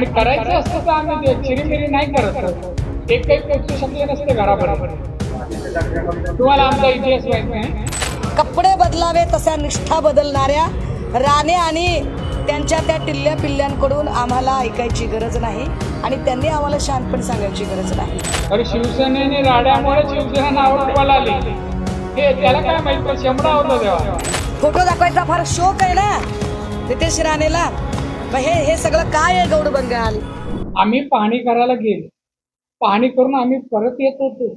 आणि करायचं असतं तर आम्ही चिरीमिरी नाही करत. एक काही पोचू शकले नसते घरापर्यंत. तुम्हाला आमचा इतिहास माहित नाही. कपडे बदलावे तशा निष्ठा बदलणाऱ्या राणे आणि त्यांच्या त्या टिल्ल्या पिल्ल्यांकडून आम्हाला ऐकायची गरज नाही आणि त्यांनी आम्हाला शांतपणे सांगायची गरज नाही. अरे शिवसेनेने राड्यामुळे शिवसेना नावावर आली हे त्याला काय माहित. शेंबडा होता तेव्हा. फोटो दाखवायचा फार शौक आहे ना नितेश राणेला. हे सगळं काय आहे गौड बंगाल. आम्ही पाहणी करायला गेलो. पाहणी करून आम्ही परत येत होतो.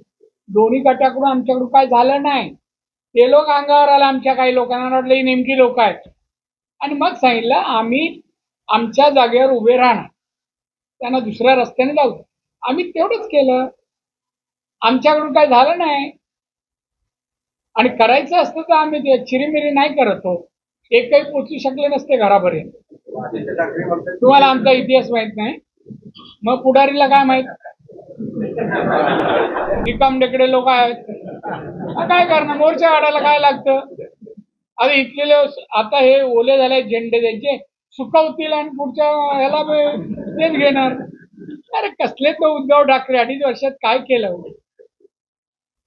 दोन्ही गटाकडून आमच्याकडून काय झालं नाही. ते लोक अंगावर आले. आमच्या काही लोकांना वाटलं ही नेमकी लोक आहेत आणि मग सांगितलं आम्ही आमच्या जागेवर उभे राहणार, त्यांना दुसऱ्या रस्त्याने जाऊ. आम्ही तेवढंच केलं. आमच्याकडून काय झालं नाही आणि करायचं असतं तर आम्ही चिरीमिरी नाही करत होत. एक काही पोचू शकले नसते घरापर्यंत. तुम्हाला आमचा इतिहास माहित नाही. मग पुढारीला काय माहित. रिकाम टेकडे लोक आहेत. काय करणार. मोर्चा काढायला काय लागतं. आता इथले आता हे ओले झाले झेंडे त्यांचे सुकवतील आणि पुढच्या ह्याला तेच घेणार. अरे कसले तो उद्धव ठाकरे 2.5 वर्षात काय केलं.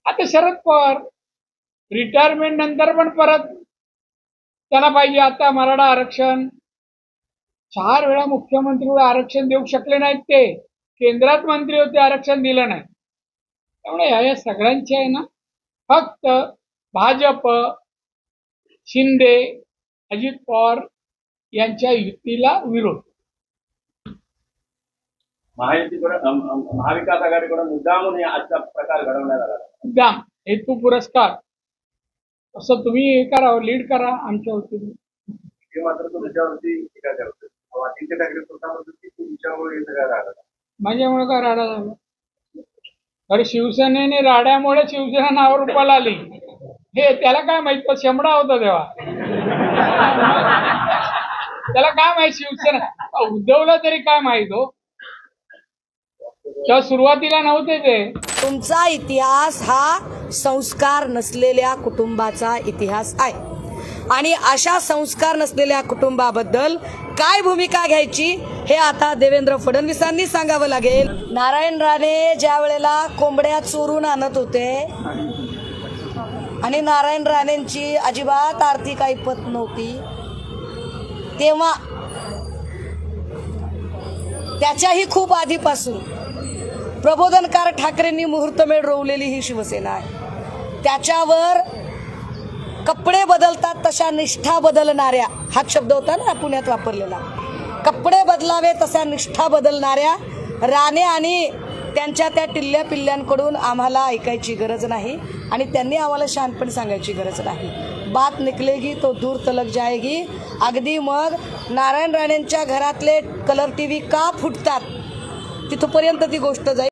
आता शरद पवार रिटायरमेंट नंतर पण परत त्यांना पाहिजे आता मराठा आरक्षण. 4 वेळा मुख्यमंत्री आरक्षण देऊ शकले नाहीत. ते केंद्रात मंत्री होते, आरक्षण दिलं नाही. त्यामुळे या सगळ्यांचे आहे ना फक्त भाजप, शिंदे, अजित पवार यांच्या युतीला विरोध. महाविकास आघाडीकडून मुद्दामून आजचा प्रकार घडवण्यात आला. मुद्दाम हेतू पुरस्कार असं तुम्ही हे करा, लीड करा आमच्या वतीने. हे मात्र तो त्याच्यावरती टीका करतो. आदित्य ठाकरे स्वतः म्हणतात की तुमच्यामुळे हे सगळं राहिलं. माझ्यामुळे काय राडा झाला. अरे शिवसेनेने राड्यामुळे शिवसेना नावावर रुपाला आली हे त्याला काय माहित. शेंबडा होता तेव्हा. त्याला काय माहित शिवसेना. उद्धवला तरी काय माहित हो. तेव्हा सुरुवातीला नव्हते ते. तुमचा इतिहास हा संस्कार नसलेल्या कुटुंबाचा इतिहास आहे आणि अशा संस्कार नसलेल्या कुटुंबाबद्दल काय भूमिका घ्यायची हे आता देवेंद्र फडणवीसांनी सांगावं लागेल. नारायण राणे ज्या वेळेला कोंबड्या चोरून आणत होते आणि नारायण राणेंची अजिबात आर्थिक ऐपत नव्हती तेव्हा त्याच्याही खूप आधीपासून प्रबोधनकार ठाकरेंनी मुहूर्तमेढ रोवलेली ही शिवसेना आहे. त्याच्यावर कपडे बदलतात तशा निष्ठा बदलणाऱ्या हा शब्द होता ना पुण्यात वापरलेला. कपडे बदलावे तशा निष्ठा बदलणाऱ्या राणे आणि त्यांच्या त्या टिल्ल्या पिल्ल्यांकडून आम्हाला ऐकायची गरज नाही आणि त्यांनी आम्हाला शांतपणे सांगायची गरज नाही. बात निकलेगी तो दूर तलक जाएगी. अगदी मग नारायण राणेंच्या घरातले कलर टीव्ही का फुटतात तिथपर्यंत ती गोष्ट जाईल.